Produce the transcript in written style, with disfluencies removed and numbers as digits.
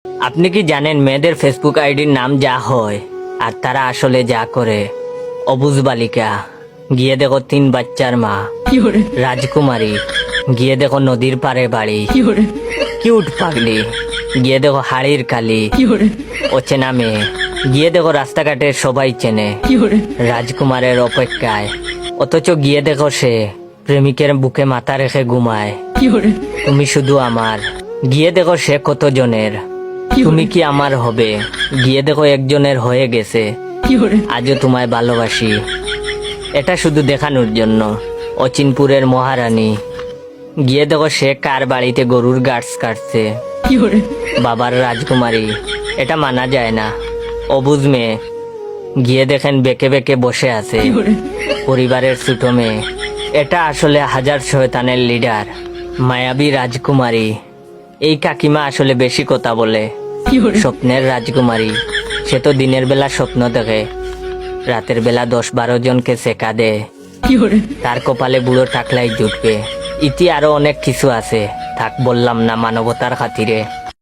আপনি কি জানেন মেয়েদের ফেসবুক আইডির নাম যা হয় আর তারা আসলে যা করে? অবুজ বালিকা, গিয়ে দেখো 3 বাচ্চার মা। রাজকুমারী, গিয়ে দেখো নদীর পাড়ে বাড়ি। কিউট পাগলি, গিয়ে দেখো হাড়ির কালি। অচেনা মেয়ে, গিয়ে দেখো রাস্তাঘাটে সবাই চেনে। রাজকুমারের অপেক্ষায়, অথচ গিয়ে দেখো সে প্রেমিকের বুকে মাথা রেখে ঘুমায়। তুমি শুধু আমার, গিয়ে দেখো সে কত জনের। তুমি কি আমার হবে? গিয়ে দেখো একজনের হয়ে গেছে। আজও তোমায় ভালোবাসি। এটা শুধু দেখানোর জন্য। অচিনপুরের মহারানী, গিয়ে দেখো সে কার বাড়িতে গরুর গাছ কাটছে। বাবার রাজকুমারী, এটা মানা যায় না। অবুঝ মেয়ে, গিয়ে দেখেন বেঁকে বেঁকে বসে আছে। পরিবারের ছোট মেয়ে, এটা আসলে হাজার শয়তানের লিডার। মায়াবী রাজকুমারী, এই কাকিমা আসলে বেশি কথা বলে। স্বপ্নের রাজকুমারী, সে তো দিনের বেলা স্বপ্ন দেখে, রাতের বেলা 10-12 জনকে সেকা দেয়। তার কপালে বুড়ো টাকলাই জুটবে। ইতি আরো অনেক কিছু আছে, থাক বললাম না মানবতার খাতিরে।